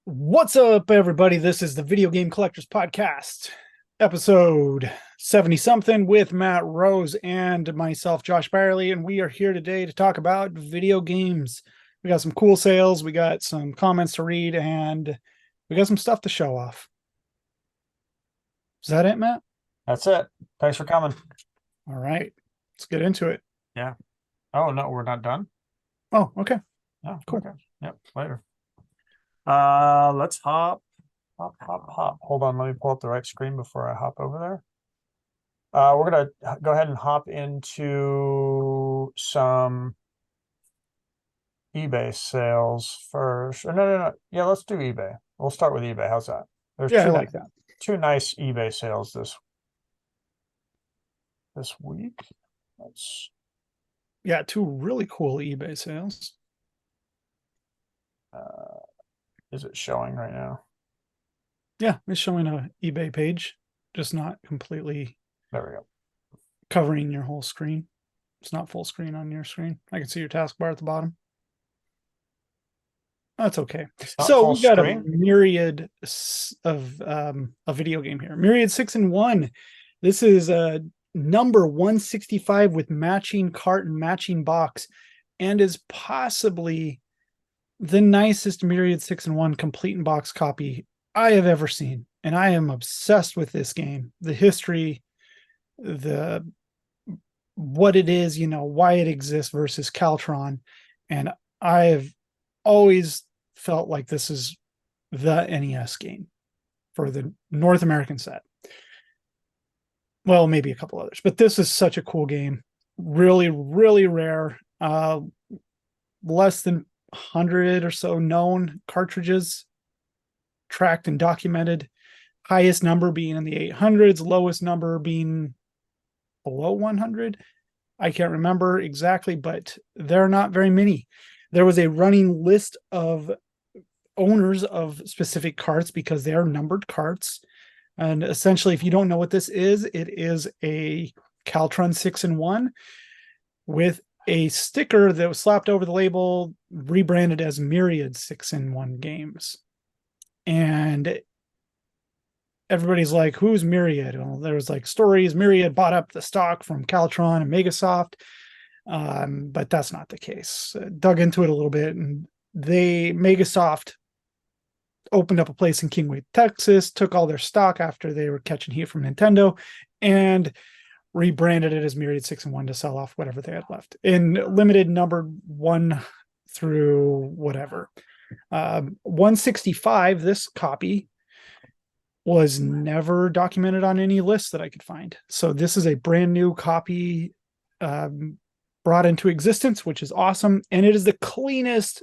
What's up, everybody? This is the Video Game Collectors Podcast, episode 70 something with Matt Rose and myself, Josh Byerly. And we are here today to talk about video games. We got some cool sales, we got some comments to read, and we got some stuff to show off. Is that it, Matt? That's it. Thanks for coming. All right, let's get into it. Yeah. Oh, no, we're not done. Oh, okay. Oh, Cool. okay. Yep, later. Let's hop. Hold on, let me pull up the right screen before I hop over there. We're gonna go ahead and hop into some eBay sales first. No. Yeah, let's do eBay. We'll start with eBay. How's that? There's Yeah, I like that. two nice eBay sales this week. Let's Yeah, two really cool eBay sales. is it showing right now? Yeah, it's showing a eBay page, just not completely There we go. covering your whole screen. It's not full screen on your screen. I can see your taskbar at the bottom. That's okay. So we got a myriad of a video game here. Myriad 6-in-1. This is a number 165 with matching cart and matching box, and is possibly the nicest Myriad 6-in-1 complete in box copy I have ever seen. And I am obsessed with this game. The history, the what it is, why it exists versus Caltron. And I have always felt like this is the NES game for the North American set. Well, maybe a couple others, but this is such a cool game. Really, really rare. Less than 100 or so known cartridges tracked and documented. Highest number being in the 800s, lowest number being below 100. I can't remember exactly, but there are not very many. There was a running list of owners of specific carts because they are numbered carts. And essentially, if you don't know what this is, it is a Caltron 6-in-1 with a sticker that was slapped over the label, rebranded as Myriad 6-in-1 games. And everybody's like, who's Myriad? Well, there was like stories. Myriad bought up the stock from Caltron and Megasoft, but that's not the case. Dug into it a little bit, and Megasoft opened up a place in Kingwood, Texas, took all their stock after they were catching heat from Nintendo, and rebranded it as Myriad 6-in-1 to sell off whatever they had left in limited number 1 through whatever. 165, this copy was never documented on any list that I could find. So this is a brand new copy brought into existence, which is awesome. And it is the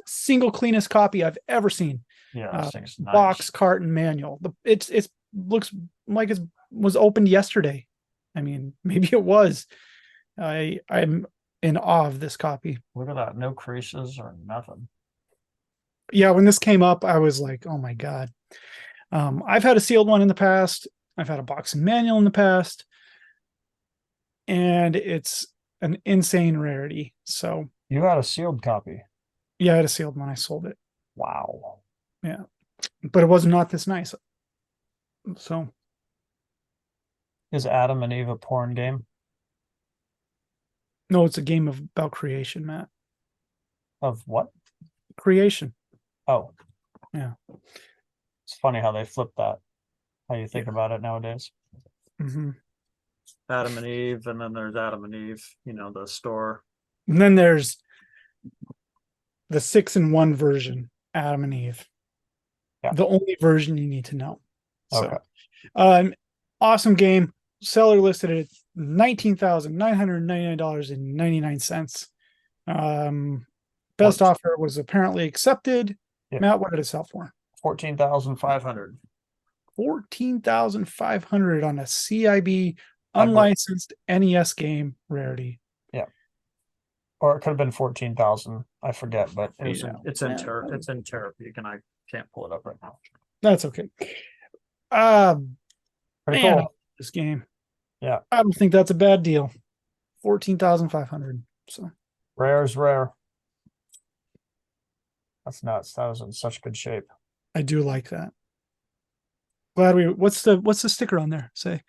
single cleanest copy I've ever seen. Yeah, nice. Box, cart, and manual. It looks like it was opened yesterday. I mean, maybe it was. I'm in awe of this copy. Look at that. No creases or nothing. Yeah, when this came up, I was like, oh my God. I've had a sealed one in the past. I've had a box and manual in the past. And it's an insane rarity. So you had a sealed copy? Yeah, I had a sealed one. I sold it. Wow. Yeah. But it was not this nice. So is Adam and Eve a porn game? No, it's a game about creation, Matt. Of what? Creation. Oh. Yeah. It's funny how they flip that. How you think about it nowadays. Mm-hmm. Adam and Eve, and then there's Adam and Eve, the store. And then there's the 6-in-1 version, Adam and Eve. Yeah. The only version you need to know. Okay. So, awesome game. Seller listed it at $19,999.99. Best offer was apparently accepted. Yeah. Matt, what did it sell for? $14,500. $14,500 on a CIB unlicensed NES game rarity. Yeah. Or it could have been 14,000. I forget, but it's in Terapeak, and I can't pull it up right now. That's okay. Pretty cool. This game. Yeah. I don't think that's a bad deal. 14,500. So rare is rare. That's nuts. That was in such good shape. I do like that. Glad we. What's the sticker on there? Say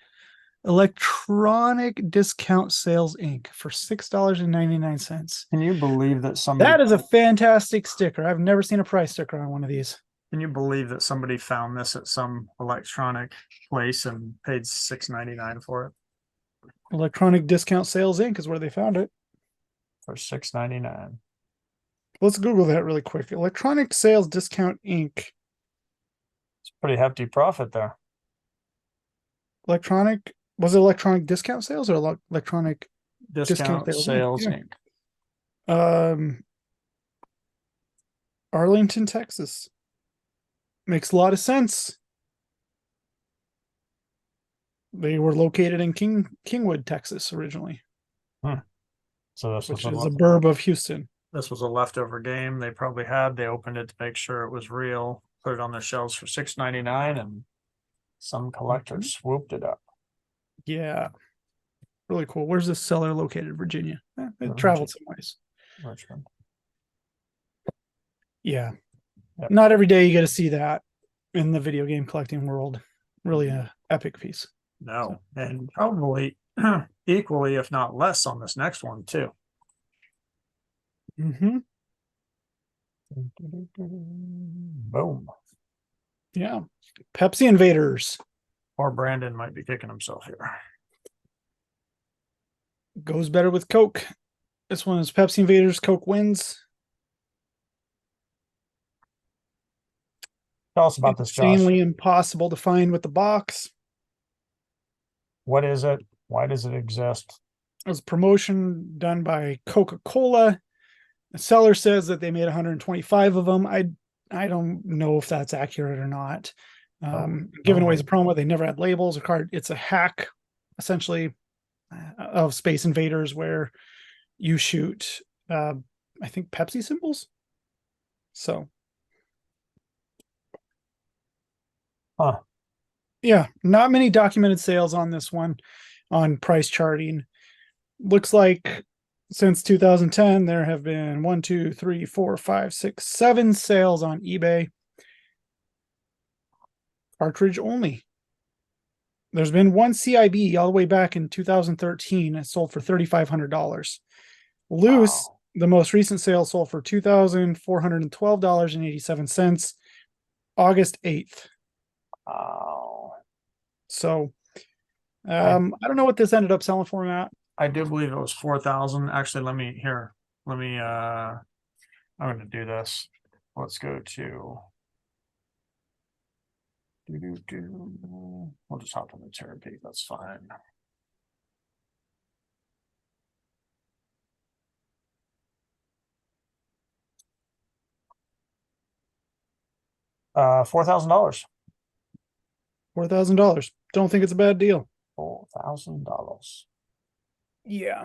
Electronic Discount Sales Inc. for $6.99. Can you believe that somebody That is a fantastic sticker. I've never seen a price sticker on one of these. can you believe that somebody found this at some electronic place and paid $6.99 for it? Electronic Discount Sales Inc. is where they found it. For $6.99. Let's Google that really quick. Electronic Sales Discount Inc. It's a pretty hefty profit there. Was it electronic discount sales or electronic discount Discount sales? Sales Yeah. Inc. Arlington, Texas. Makes a lot of sense. They were located in Kingwood, Texas originally, So this which was is a burb of Houston. this was a leftover game they probably had. They opened it to make sure it was real, put it on their shelves for $6.99, and some collector swooped it up. Yeah. Really cool. Where's this seller located? Virginia. It traveled some ways. Richmond. Yeah. Yep. Not every day you get to see that in the video game collecting world. Really a epic piece. No, and probably equally, if not less, on this next one too. Mm-hmm. Boom. Yeah. Pepsi Invaders. Or Brandon might be kicking himself here. Goes better with Coke. This one is Pepsi Invaders. Coke wins. Tell us about this, Josh. Insanely impossible to find with the box. What is it? Why does it exist? It was a promotion done by Coca-Cola. The seller says that they made 125 of them. I don't know if that's accurate or not. Giving away is a promo. They never had labels or card. It's a hack, essentially, of Space Invaders where you shoot, I think, Pepsi symbols. So, yeah, not many documented sales on this one on price charting. Looks like since 2010, there have been 1, 2, 3, 4, 5, 6, 7 sales on eBay. Cartridge only. There's been one CIB all the way back in 2013. It sold for $3,500. Loose, the most recent sale sold for $2,412.87, August 8th. Wow. So, I don't know what this ended up selling for, Matt. I do believe it was 4,000. Actually, let me, I'm going to do this. Let's go to, we'll just hop on the therapy. That's fine. $4,000. $4,000. Don't think it's a bad deal. $4,000. Yeah.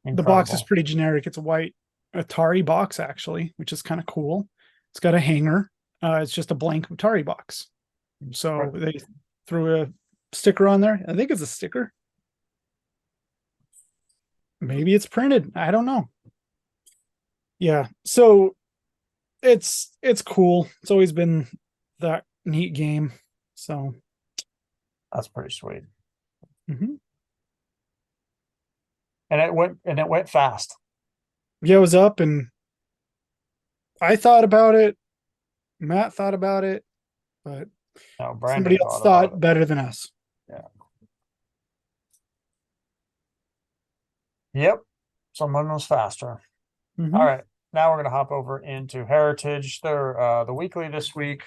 Incredible. The box is pretty generic. It's a white Atari box, actually, which is kind of cool. It's got a hanger. It's just a blank Atari box. So they threw a sticker on there. I think it's a sticker. Maybe it's printed. I don't know. Yeah. So it's cool. It's always been that neat game. So that's pretty sweet. Mm-hmm. And it went fast. Yeah, it was up, and I thought about it. Matt thought about it, but somebody else thought better than us. Yeah. Yep. Someone was faster. Mm-hmm. All right. Now we're going to hop over into Heritage. They're the weekly this week.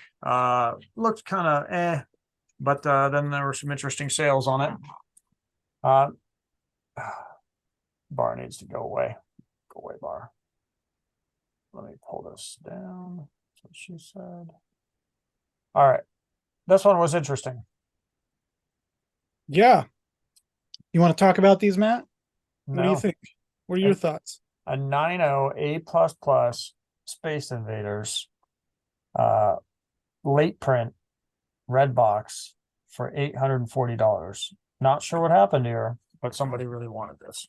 Looked kind of but then there were some interesting sales on it. Bar needs to go away. Go away, bar. Let me pull this down. That's what she said. All right. This one was interesting. Yeah. You want to talk about these, Matt? No. What do you think? What are your thoughts? A 9.0 A++ Space Invaders late print red box for $840. Not sure what happened here, but somebody really wanted this.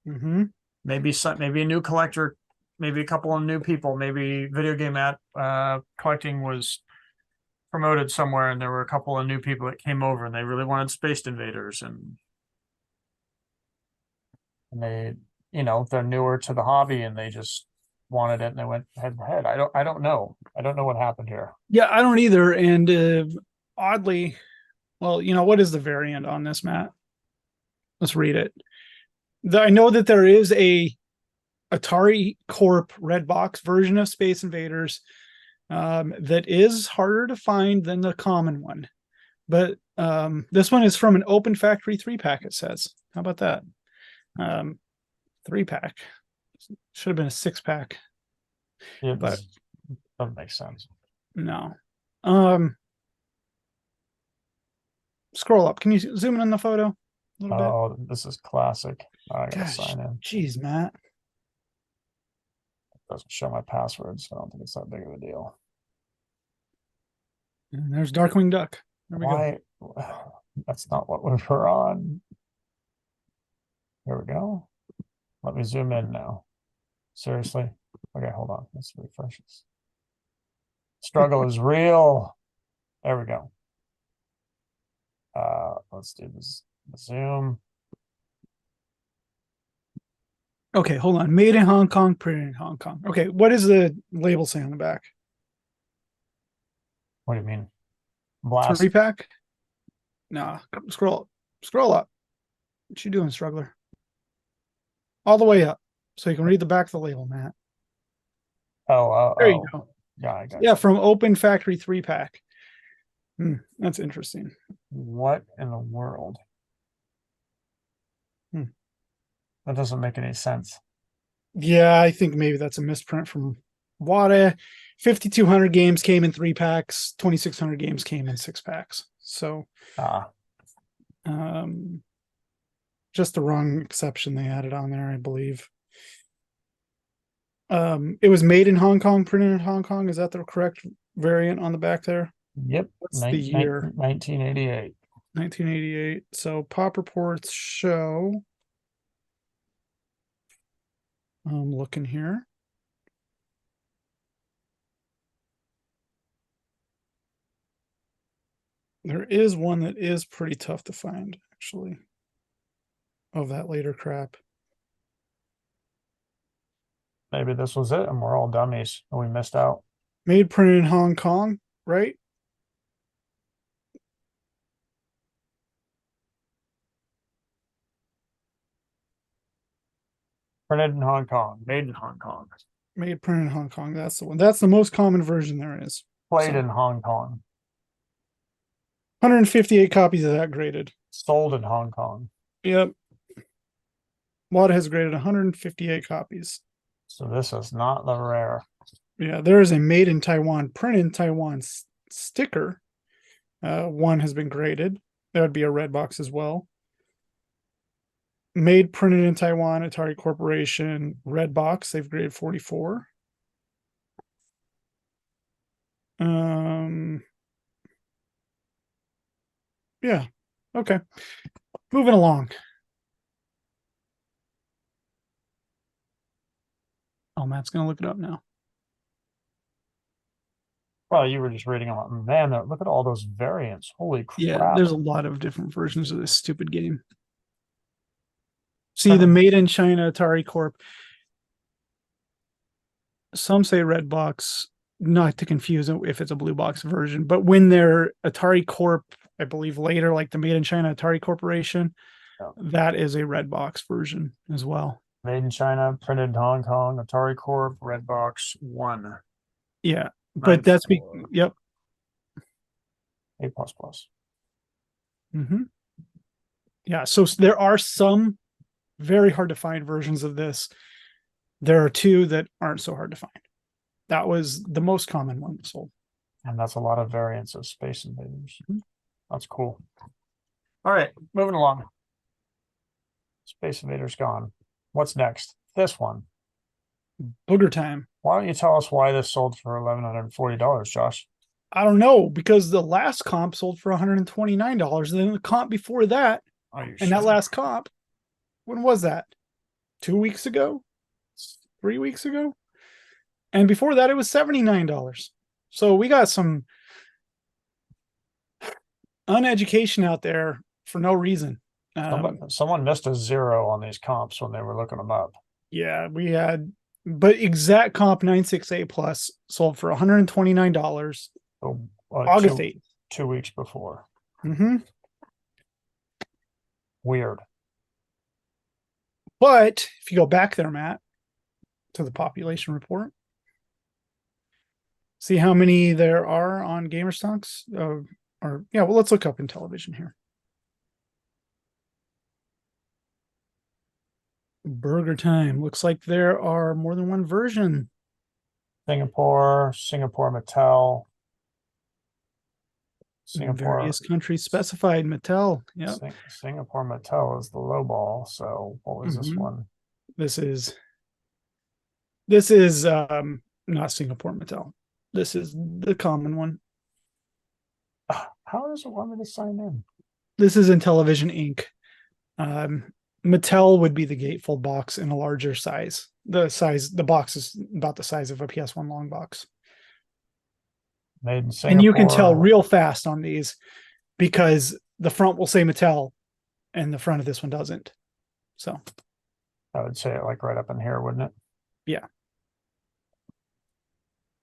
Mm-hmm. Maybe a new collector maybe a couple of new people, maybe video game collecting was promoted somewhere and there were a couple of new people that came over and they really wanted Space Invaders and they, they're newer to the hobby and they just wanted it and they went head to head. I don't know. I don't know what happened here. Yeah, I don't either. And oddly, well, what is the variant on this, Matt? Let's read it. I know that there is a Atari Corp Red Box version of Space Invaders that is harder to find than the common one. But this one is from an Open Factory 3-pack, it says. How about that? 3-pack. Should have been a 6-pack. Yeah, but doesn't make sense. No. Scroll up. Can you zoom in on the photo a little bit? Oh, this is classic. I gotta Gosh, sign in. geez, Matt. It doesn't show my password, so I don't think it's that big of a deal. And there's Darkwing Duck. There we Why? go. That's not what we were on. Here we go. Let me zoom in now. Seriously? Okay, hold on. Let's refresh this. Struggle is real. There we go. Let's do this. Zoom. Okay, hold on. Made in Hong Kong, printed in Hong Kong. Okay, what does the label say on the back? What do you mean? Blast. 3-pack? Nah, scroll up. What you doing, struggler? All the way up, so you can read the back of the label, Matt. There you go. Yeah, I got Yeah, from Open Factory 3-pack. That's interesting. What in the world? That doesn't make any sense. Yeah, I think maybe that's a misprint from Wada. 5,200 games came in 3-packs. 2,600 games came in 6-packs. So, just the wrong exception they added on there, I believe. It was made in Hong Kong, printed in Hong Kong. Is that the correct variant on the back there? Yep. What's the year? 1988. 1988. So pop reports show. I'm looking here. There is one that is pretty tough to find, actually, of that later crap. Maybe this was it and we're all dummies and we missed out. Made, printed in Hong Kong, right? Printed in Hong Kong, made in Hong Kong, Made, printed in Hong Kong. That's the one. That's the most common version there is. played in Hong Kong, 158 copies of that graded. sold in Hong Kong. Yep. Wada has graded 158 copies. So this is not the rare. Yeah, there is a made in Taiwan, printed in Taiwan sticker. One has been graded. That would be a red box as well. Made, printed in Taiwan, Atari Corporation, red box. They've graded 44. Yeah. Okay. Moving along. Oh, Matt's gonna look it up now. Well, you were just reading about, man, look at all those variants. Holy crap. Yeah, there's a lot of different versions of this stupid game. See, the made in China Atari Corp. Some say red box, not to confuse it if it's a blue box version, but when they're Atari Corp, I believe later, like the made in China Atari Corporation, that is a red box version as well. Made in China, printed in Hong Kong, Atari Corp, red box 1. Yeah, but that's yep. A++. Yeah, so there are some very hard to find versions of this. There are two that aren't so hard to find. That was the most common one sold. And that's a lot of variants of Space Invaders. That's cool. All right, moving along. Space Invaders gone. What's next? This one. Booger time. Why don't you tell us why this sold for $1,140, Josh? I don't know, because the last comp sold for $129, and then the comp before that, that last comp, when was that? 2 weeks ago? 3 weeks ago? And before that, it was $79. So we got some uneducation out there for no reason. Someone missed a zero on these comps when they were looking them up. Yeah, we had, but exact comp 96A plus sold for $129. So, August 8th. 2 weeks before. Mm-hmm. Weird. But if you go back there, Matt, to the population report, see how many there are on GamerStonks? Well, let's look up in television here. Burger time. Looks like there are more than one version. Singapore Mattel. In various countries specified. Mattel. Yeah. Singapore Mattel is the low ball. So what was this one? This is not Singapore Mattel. This is the common one. How does it want me to sign in? This is Intellivision Inc. Mattel would be the gatefold box in a larger size. The box is about the size of a PS1 long box. Made in Singapore. And you can tell real fast on these because the front will say Mattel and the front of this one doesn't. So I would say it like right up in here, wouldn't it? Yeah.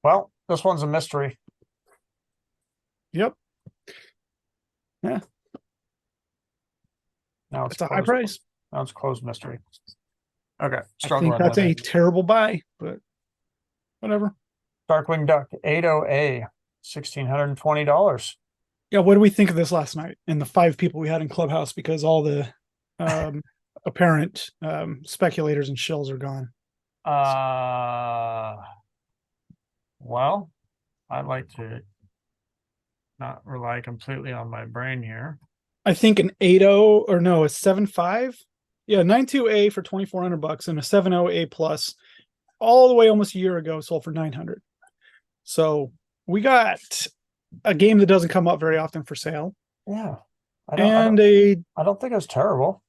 Well, this one's a mystery. Yep. Yeah. Now it's a high price. Now it's closed mystery. Okay. I think that's a terrible buy, but whatever. Darkwing Duck 80A, $1,620. Yeah, what do we think of this last night and the 5 people we had in Clubhouse because all the apparent speculators and shills are gone? Well, I'd like to not rely completely on my brain here. I think an 8.0 or no, a 7.5. Yeah, 9.2A for $2,400 and a 7.0A plus all the way almost a year ago sold for $900. So we got a game that doesn't come up very often for sale. Yeah. I don't think it's terrible.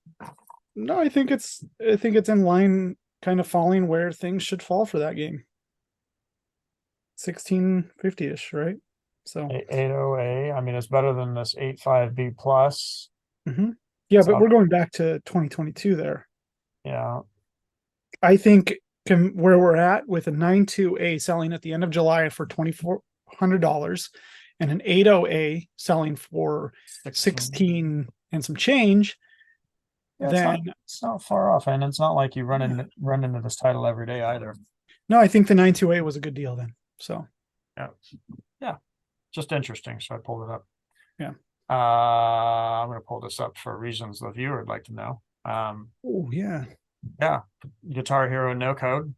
No, I think it's in line, kind of falling where things should fall for that game. 1650-ish, right? So 80A. I mean, it's better than this 85B plus. Mm-hmm. Yeah, but we're going back to 2022 there. Yeah. I think where we're at with a 9.2A selling at the end of July for $2,400 and an 8.0A selling for 16 and some change. Yeah, then it's not far off, and it's not like you run into this title every day either. No, I think the 9.2A was a good deal then. So yeah, just interesting. So I pulled it up. Yeah. I'm going to pull this up for reasons the viewer would like to know. Oh yeah. Yeah. Guitar Hero no code.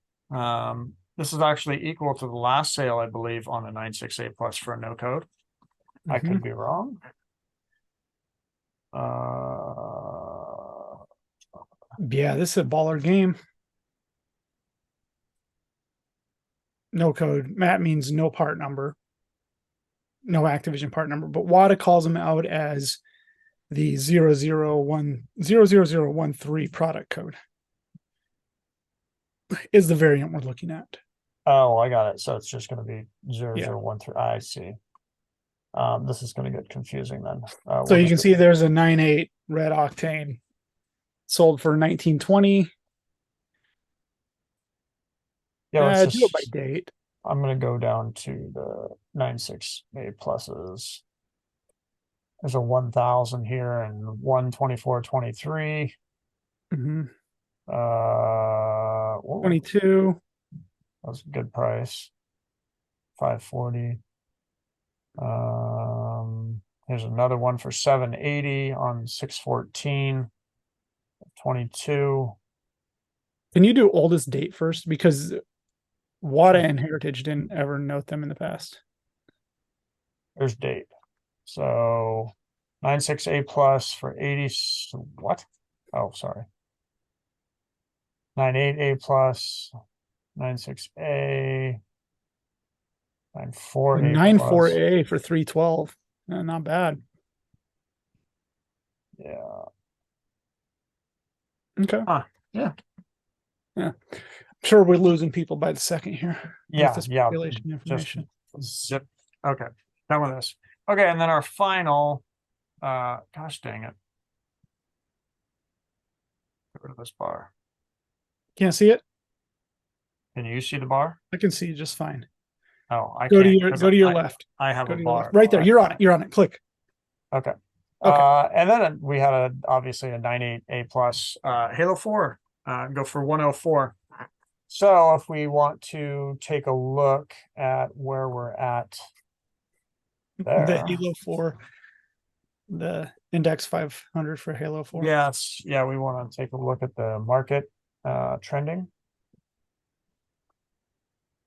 This is actually equal to the last sale, I believe, on a 96A plus for a no code. I could be wrong. Yeah, this is a baller game. No code. Matt means no part number. No Activision part number, but WADA calls them out as the 00013 product code is the variant we're looking at. Oh, I got it. So it's just going to be 0013. I see. This is going to get confusing then. So you can see there's a 9.8 red octane sold for 1920. Yeah, do it by date. I'm going to go down to the 96A pluses. There's a 1000 here and 124.23. 22. That's a good price. 540. Here's another one for 780 on 614. 22. Can you do oldest date first? Because WADA and Heritage didn't ever note them in the past. There's date. So 96A plus for 80. What? Oh, sorry. 98A plus, 96A, 94A. 94A for 312. Not bad. Yeah. Okay. Yeah. Yeah. Sure, we're losing people by the second here with Yeah, this yeah. population Just information. zip. Okay, done with this. Okay, and then our final. Gosh dang it. Get rid of this bar. Can't see it? Can you see the bar? I can see it just fine. Oh, I Go to can't your because go to your left. I have Go a to your left. bar. Right there. You're on it. You're on it. Click. Okay. Okay. And then we had obviously a 98 A plus Halo 4 go for 104. So if we want to take a look at where we're at The there. Halo 4, the index 500 for Halo 4. Yes, yeah, we want to take a look at the market trending.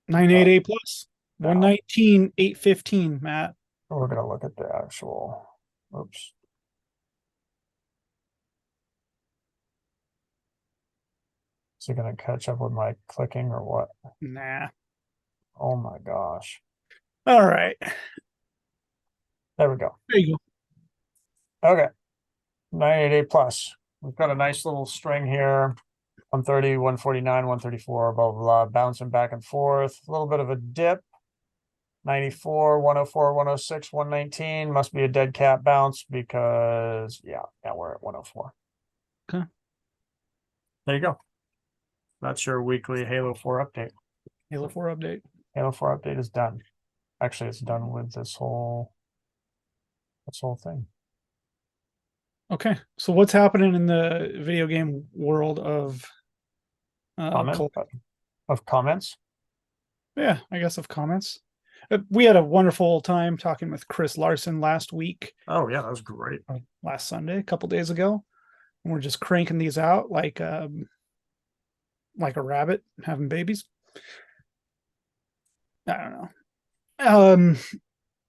98A plus. Now 119, 815, Matt. we're going to look at the actual, oops. Is it going to catch up with my clicking or what? Nah. Oh my gosh. All right. There we go. There you Okay. 98 plus. We've got a nice little string here. 130, 149, 134, blah, blah, blah, bouncing back and forth. A little bit of a dip. 94, 104, 106, 119. Must be a dead cat bounce because, yeah, we're at 104. Okay. There you go. That's your weekly Halo 4 update. Halo 4 update. Halo 4 update is done. Actually, it's done with this whole thing. Okay. So what's happening in the video game world of Comments. Yeah, I guess of comments. We had a wonderful time talking with Chris Larson last week, Oh yeah, that was great. last Sunday, a couple days ago. And we're just cranking these out like a rabbit having babies. I don't know.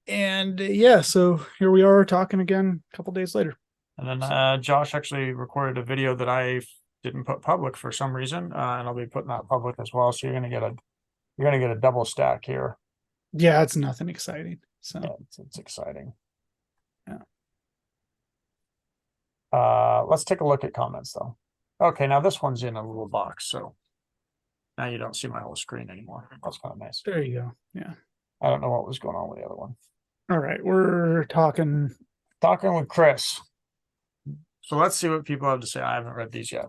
And yeah, so here we are talking again a couple days later. And then Josh actually recorded a video that I didn't put public for some reason, and I'll be putting that public as well. So you're gonna get a double stack here. Yeah, it's nothing exciting. So yeah, it's exciting. Yeah. Let's take a look at comments though. Okay, now this one's in a little box, so now you don't see my whole screen anymore. That's kind of nice. There you go. Yeah. I don't know what was going on with the other one. All right, we're talking with Chris. So let's see what people have to say. I haven't read these yet.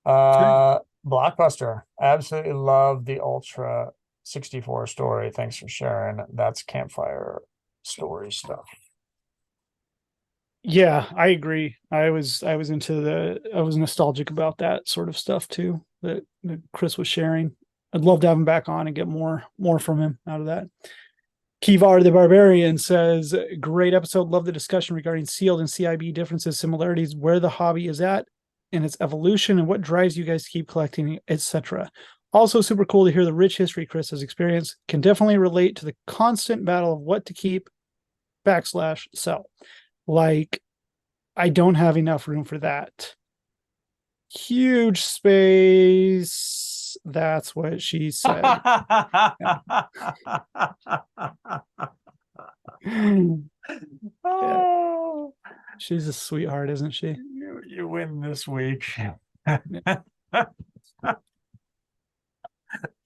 Blockbuster. Absolutely love the Ultra 64 story. Thanks for sharing. That's campfire story stuff. Yeah, I agree. I was nostalgic about that sort of stuff too that Chris was sharing. I'd love to have him back on and get more from him out of that. Kivar the Barbarian says, great episode. Love the discussion regarding sealed and CIB differences, similarities, where the hobby is at in its evolution and what drives you guys to keep collecting, etc. Also super cool to hear the rich history Chris has experienced. Can definitely relate to the constant battle of what to keep / sell. Like, I don't have enough room for that. Huge space. That's what she said. Oh, she's a sweetheart, isn't she? You win this week.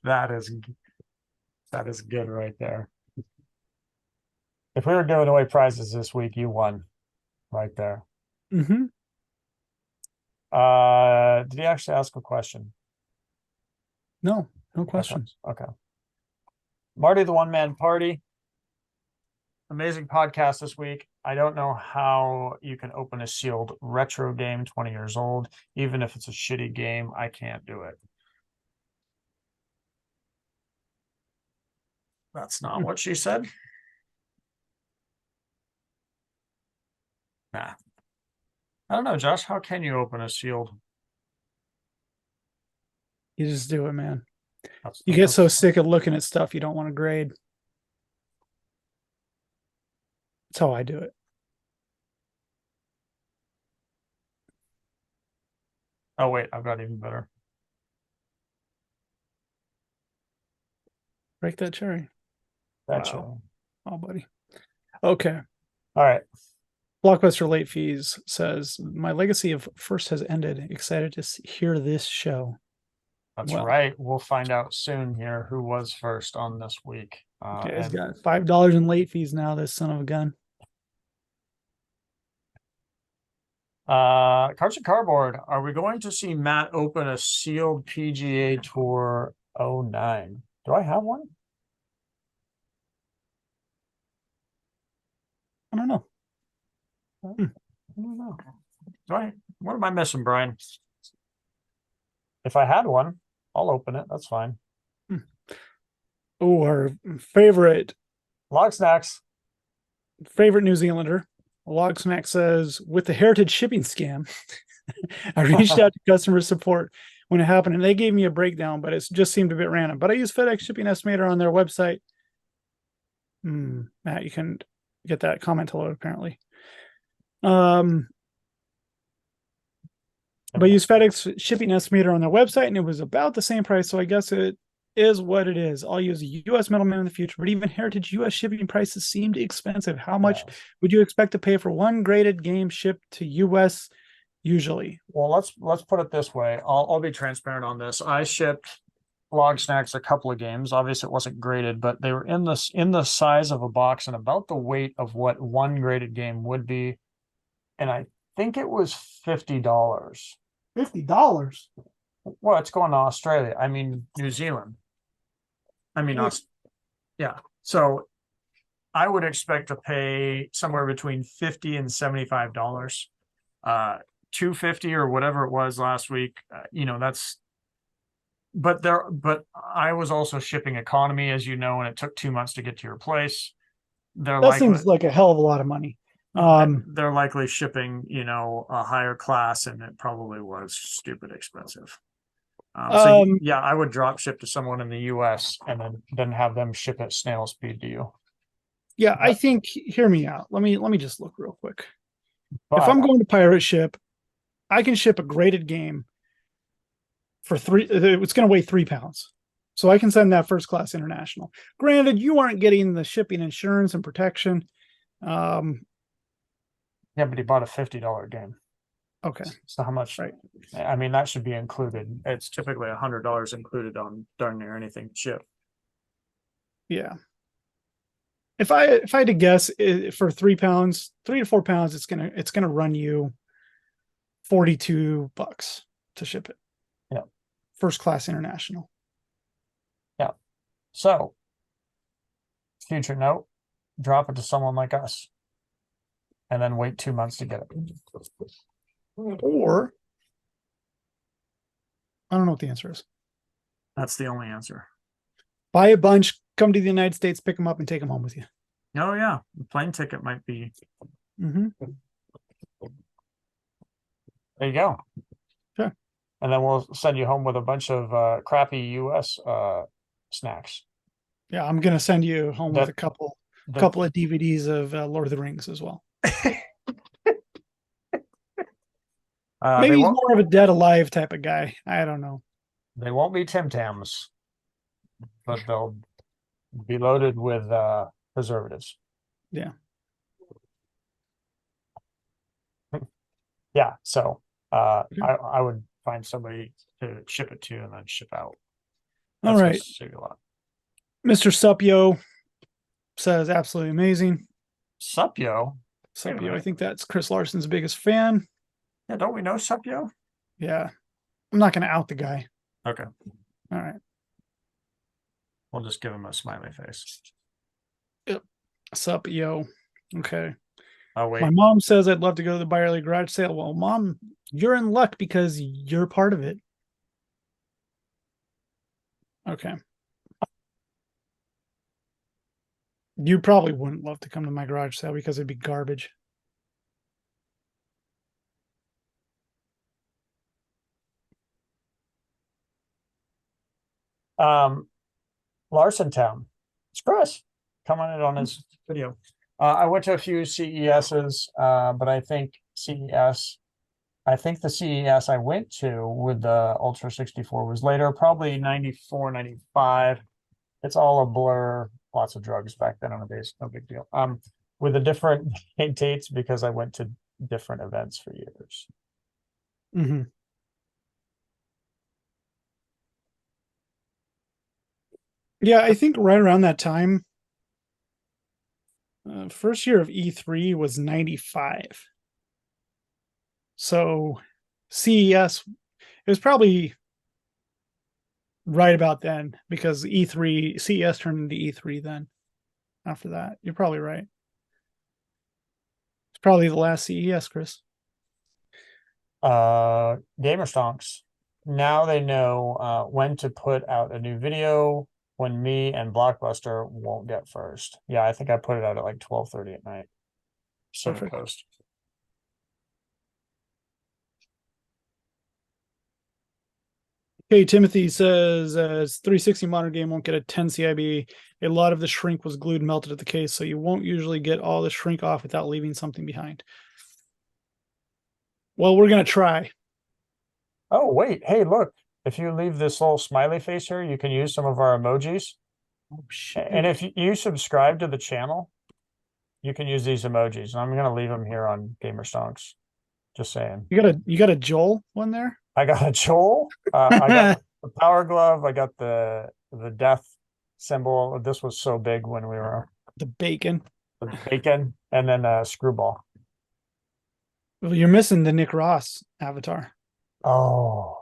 That is good right there. If we were giving away prizes this week, you won right there. Mm-hmm. Did he actually ask a question? No questions. Okay. Marty, the one-man party. Amazing podcast this week. I don't know how you can open a sealed retro game 20 years old, even if it's a shitty game. I can't do it. That's not what she said. Nah. I don't know, Josh. How can you open a sealed? You just do it, man. You get so sick of looking at stuff you don't want to grade. That's how I do it. Oh, wait, I've got even better. Break that cherry. Wow. Oh, buddy. Okay. All right. Blockbuster Late Fees says, my legacy of First has ended. Excited to hear this show. That's Well, right. We'll find out soon here who was first on this week. okay, he's And got $5 in late fees now, this son of a gun. Cards and Cardboard, are we going to see Matt open a sealed PGA Tour 09? Do I have one? I don't know. I don't know. What am I missing, Brian? If I had one, I'll open it. That's fine. Oh, our Log Snacks. favorite New Zealander, Log Snack says, with the heritage shipping scam, I reached out to customer support when it happened and they gave me a breakdown, but it just seemed a bit random. But I use FedEx Shipping Estimator on their website. Matt, you can get that comment to load apparently. But I use FedEx Shipping Estimator on their website and it was about the same price. So I guess it is what it is. I'll use a US middleman in the future, but even heritage US shipping prices seemed expensive. How much would you expect to pay for one graded game shipped to US usually? Well, let's put it this way. I'll be transparent on this. I shipped Log Snacks a couple of games. Obviously, it wasn't graded, but they were in the size of a box and about the weight of what one graded game would be. And I think it was $50. $50. Well, it's going to Australia. I mean, New Zealand. I mean, yeah. So I would expect to pay somewhere between $50 and $75. 250 or whatever it was last week. That's. But I was also shipping economy, as you know, and it took 2 months to get to your place. That seems like a hell of a lot of money. They're likely shipping, a higher class, and it probably was stupid expensive. Yeah, I would drop ship to someone in the US and then have them ship at snail speed to you. Yeah, I think hear me out. Let me just look real quick. But if I'm going to pirate ship, I can ship a graded game for it's going to weigh 3 pounds. So I can send that first class international. Granted, you aren't getting the shipping insurance and protection. Yeah, but he bought a $50 game. Okay. So how much? Right. I mean, that should be included. It's typically $100 included on darn near anything ship. Yeah. If I had to guess, for 3 pounds, 3 to 4 pounds, it's gonna run you $42 to ship it. Yeah. First class international. Yeah. So, future note, drop it to someone like us, and then wait 2 months to get it. Or I don't know what the answer is. That's the only answer. Buy a bunch, come to the United States, pick them up, and take them home with you. Oh yeah, the plane ticket might be. Mm-hmm. There you go. Sure. And then we'll send you home with a bunch of crappy US snacks. Yeah, I'm gonna send you home with a couple of DVDs of Lord of the Rings as well. Maybe he's more of a Dead Alive type of guy. I don't know. They won't be Tim Tams, but they'll be loaded with preservatives. Yeah. Yeah. So I would find somebody to ship it to and then ship out. All right. Save you a lot. Mr. Supyo says absolutely amazing. Supyo? Supyo. I think that's Chris Larson's biggest fan. Yeah, don't we know Supyo? Yeah. I'm not going to out the guy. Okay. All right. We'll just give him a smiley face. Yep. Supyo. Okay. Oh, wait. My mom says I'd love to go to the Byerly garage sale. Well, Mom, you're in luck because you're part of it. Okay. You probably wouldn't love to come to my garage sale because it'd be garbage. Larson Town. It's Chris commented on his video. I went to a few CESs, but I think the CES I went to with the Ultra 64 was later, probably 94, 95. It's all a blur, lots of drugs back then on a base, no big deal. With the different dates because I went to different events for years. Mm-hmm. Yeah, I think right around that time, first year of E3 was 95. So CES, it was probably right about then because E3, CES turned into E3 then after that. You're probably right. It's probably the last CES, Chris. Gamer Stonks. Now they know when to put out a new video when me and Blockbuster won't get first. Yeah, I think I put it out at like 12:30 at night. Pacific Perfect. Coast. Okay, Timothy says 360 modern game won't get a 10 CIB. A lot of the shrink was glued and melted at the case, so you won't usually get all the shrink off without leaving something behind. Well, we're gonna try. Oh, wait. Hey, look. If you leave this little smiley face here, you can use some of our emojis. Oh And shoot! if you subscribe to the channel, you can use these emojis. And I'm going to leave them here on Gamer Stonks. Just saying. You got a Joel one there. I got a Joel. I got The the power glove. I got the death symbol. This was so big when we were bacon. the bacon, and then a screwball. Well, you're missing the Nick Ross avatar. Oh,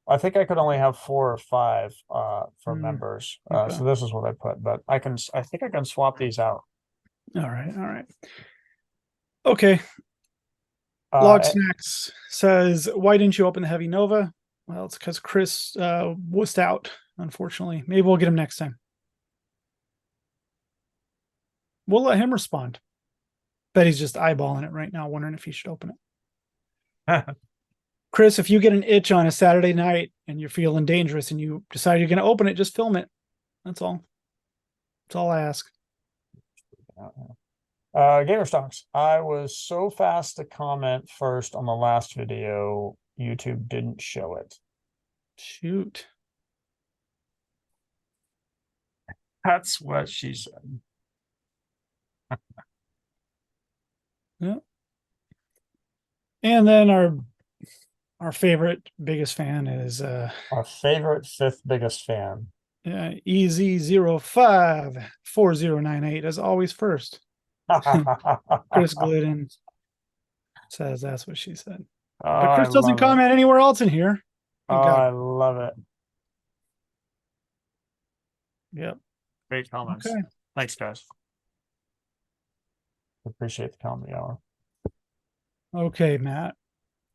I think I could only have 4 or 5 for Hmm, members. okay. So this is what I put, but I think I can swap these out. All right. All right. Okay. Log Uh, Snacks says, "Why didn't you open the Heavy Nova?" Well, it's because Chris wussed out. Unfortunately, maybe we'll get him next time. We'll let him respond. Bet he's just eyeballing it right now, wondering if he should open it. Chris, if you get an itch on a Saturday night and you're feeling dangerous and you decide you're going to open it, just film it. That's all. That's all I ask. Gamer Stonks. I was so fast to comment first on the last video, YouTube didn't show it. Shoot. That's what she said. Yeah. And then our favorite biggest fan is Our favorite 5th biggest fan. EZ054098 as always first. Chris Glidden says that's what she said. Oh, But I Chris doesn't love it. comment anywhere else in here. Oh, Thank God. I love it. Yep. Great comments. Okay. Thanks, guys. Appreciate the comedy hour. Okay, Matt.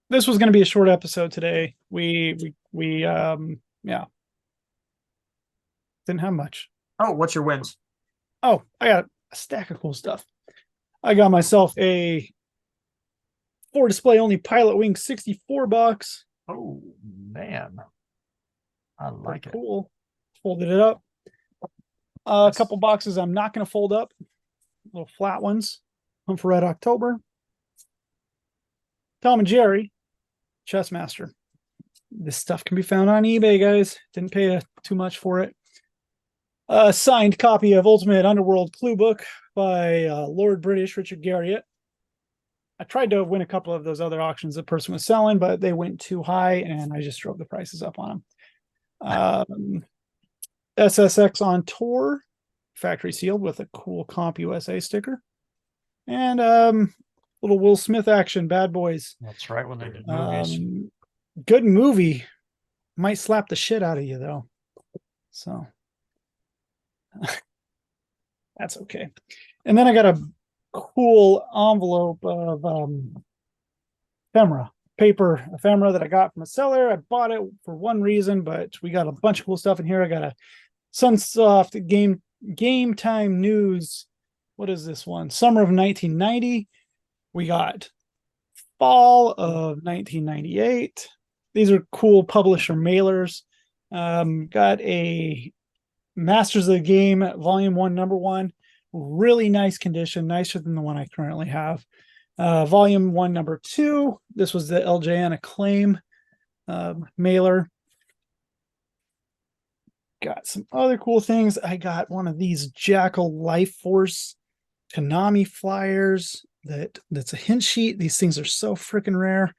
This was going to be a short episode today. We yeah, didn't have much. Oh, what's your wins? Oh, I got a stack of cool stuff. I got myself a 4 display only Pilot Wing 64 box. Oh, man. I like it. Cool. Folded it up. A couple boxes I'm not going to fold up. Little flat ones. Home for Red October. Tom and Jerry, Chessmaster. This stuff can be found on eBay, guys. Didn't pay too much for it. A signed copy of Ultimate Underworld Clue Book by Lord British Richard Garriott. I tried to win a couple of those other auctions the person was selling, but they went too high, and I just drove the prices up on them. SSX on tour, factory sealed with a cool Comp USA sticker, and little Will Smith action, Bad Boys. That's right, when they did movies. Good movie. Might slap the shit out of you though. So that's okay. And then I got a cool envelope of ephemera, paper ephemera that I got from a seller. I bought it for one reason, but we got a bunch of cool stuff in here. I got a Sunsoft game time news. What is this one? Summer of 1990. We got fall of 1998. These are cool publisher mailers. Got a Masters of the Game Volume 1, Number 1. Really nice condition, nicer than the one I currently have. Volume 1, Number 2. This was the LJN Acclaim mailer. Got some other cool things. I got one of these Jackal Life Force Konami flyers. That's a hint sheet. These things are so freaking rare.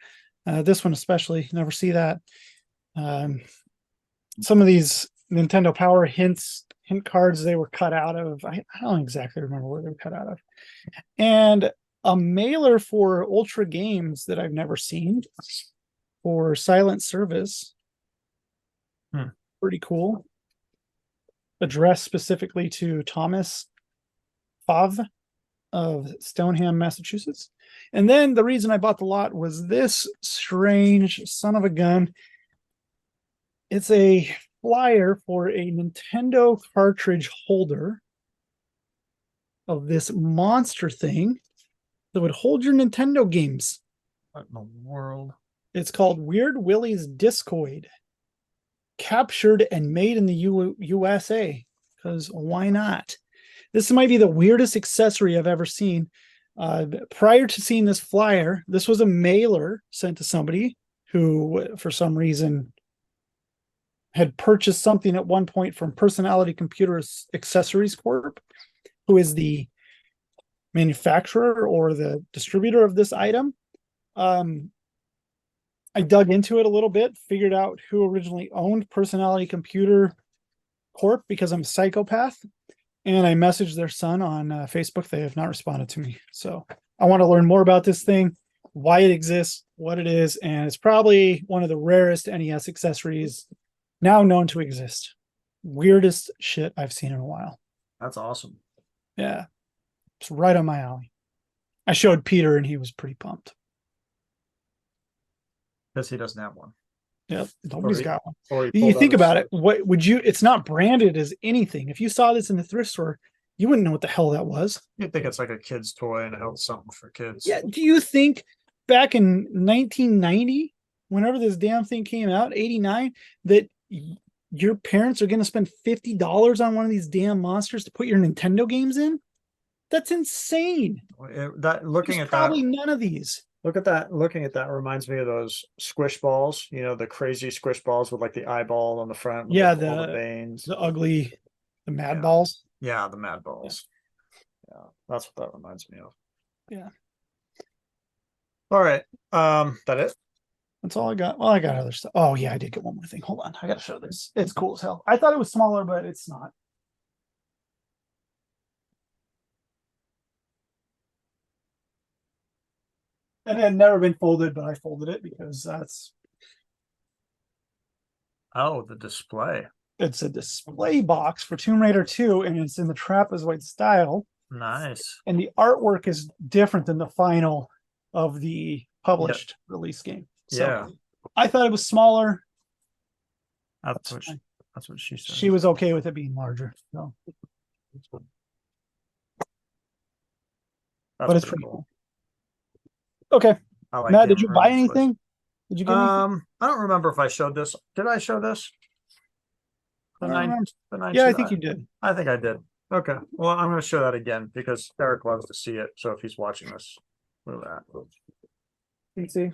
This one especially, never see that. Some of these Nintendo Power hints hint cards they were cut out of. I don't exactly remember where they were cut out of. And a mailer for Ultra Games that I've never seen for Silent Service. Pretty cool. Addressed specifically to Thomas Fav of Stoneham, Massachusetts. And then the reason I bought the lot was this strange son of a gun. It's a flyer for a Nintendo cartridge holder of this monster thing that would hold your Nintendo games. What in the world? It's called Weird Willie's Discoid. Captured and made in the USA. Because why not? This might be the weirdest accessory I've ever seen. Prior to seeing this flyer, this was a mailer sent to somebody who, for some reason, had purchased something at one point from Personality Computer Accessories Corp, who is the manufacturer or the distributor of this item. I dug into it a little bit, figured out who originally owned Personality Computer Corp because I'm a psychopath, and I messaged their son on Facebook. They have not responded to me. So I want to learn more about this thing, why it exists, what it is, and it's probably one of the rarest NES accessories now known to exist. Weirdest shit I've seen in a while. That's awesome. Yeah. It's right on my alley. I showed Peter and he was pretty pumped. Because he doesn't have one. Yep. Nobody's got one. Or You think about it. What would you, it's not branded as anything. If you saw this in the thrift store, you wouldn't know what the hell that was. You'd think it's like a kid's toy and it held something for kids. Yeah. Do you think back in 1990, whenever this damn thing came out, 89, that your parents are going to spend $50 on one of these damn monsters to put your Nintendo games in? That's insane. Looking There's at probably that, none of these. look at that. Looking at that reminds me of those squish balls. You know, the crazy squish balls with like the eyeball on the front. With Yeah, like all the veins. the ugly, the mad Yeah. balls. Yeah, the mad balls. Yeah, that's what that reminds me of. Yeah. All right. That it? That's all I got. Well, I got other stuff. Oh yeah, I did get one more thing. Hold on, I gotta show this. It's cool as hell. I thought it was smaller, but it's not. And it had never been folded, but I folded it because that's Oh, the display. it's a display box for Tomb Raider 2, and it's in the trapezoid style. Nice. And the artwork is different than the final of the published release game. So Yeah. I thought it was smaller. That's what she said. She was okay with it being larger. So, but it's pretty cool. Okay. I like Matt, the did you buy improvement anything? Did you get anything? I don't remember if I showed this. Did I show this? I don't remember. The Yeah, I think you did. I think I did. Okay. Well, I'm going to show that again because Eric loves to see it. So if he's watching this, look at that. You see?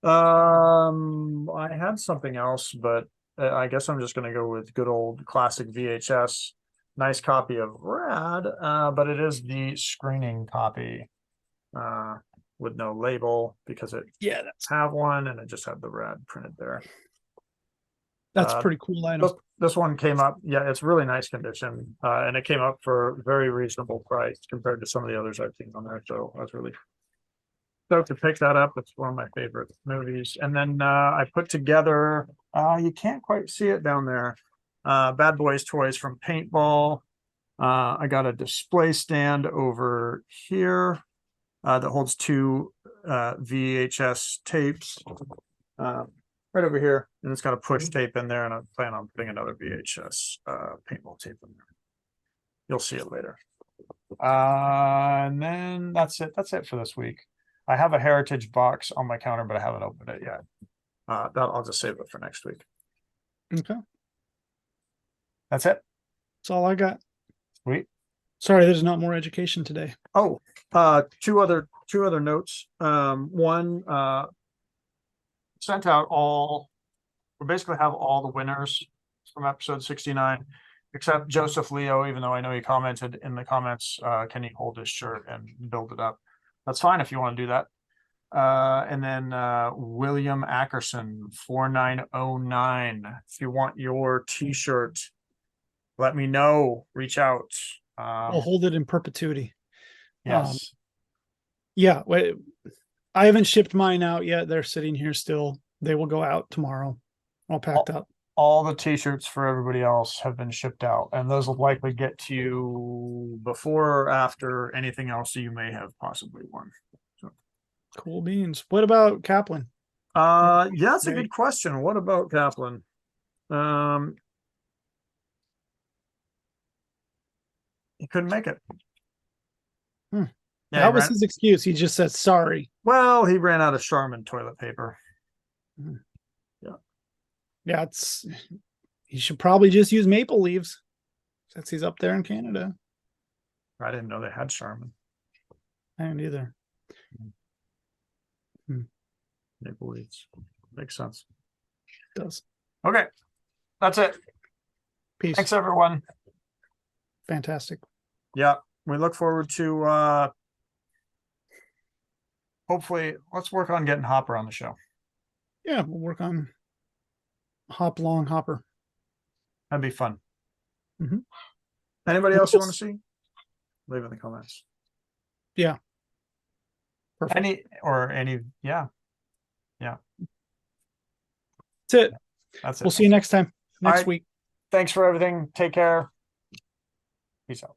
I had something else, but I guess I'm just going to go with good old classic VHS. Nice copy of Rad, but it is the screening copy with no label because it have one and it just had the Rad printed there. That's pretty cool item. This one came up. Yeah, it's really nice condition, and it came up for a very reasonable price compared to some of the others I've seen on there. So I was really stoked to pick that up. It's one of my favorite movies. And then I put together. You can't quite see it down there. Bad Boys toys from Paintball. I got a display stand over here that holds two VHS tapes. Right over here, and it's got a push tape in there, and I plan on putting another VHS paintball tape in there. You'll see it later. And then that's it. That's it for this week. I have a Heritage box on my counter, but I haven't opened it yet. That I'll just save it for next week. Okay. That's it. That's all I got. Sweet. Sorry, there's not more education today. Oh, two other notes. One, sent out we basically have all the winners from episode 69, except Joseph Leo, even though I know he commented in the comments, can he hold his shirt and build it up? That's fine if you want to do that. And then William Ackerson, 4909. If you want your t-shirt let me know. Reach out. I'll hold it in perpetuity. Yes. Yeah, I haven't shipped mine out yet. They're sitting here still. They will go out tomorrow. All packed up. All the t-shirts for everybody else have been shipped out, and those will likely get to you before or after anything else you may have possibly won. Cool beans. What about Kaplan? Yeah, that's a Today. good question. What about Kaplan? He couldn't make it. Hmm. Yeah, That was his excuse. He just said sorry. well, he ran out of Charmin toilet paper. Hmm. Yeah. Yeah, he should probably just use maple leaves since he's up there in Canada. I didn't know they had Charmin. I don't either. Hmm. Maple leaves. Makes sense. It does. Okay. That's it. Peace. Thanks, everyone. Fantastic. Yeah. We look forward to hopefully let's work on getting Hopper on the show. Yeah, we'll work on Hop Long Hopper. That'd be fun. Mhm. Anybody else you want to see? Leave it in the comments. Yeah. Perfect. Yeah. That's it. That's it. We'll see you next time, next right. week. Thanks for everything. Take care. Peace out.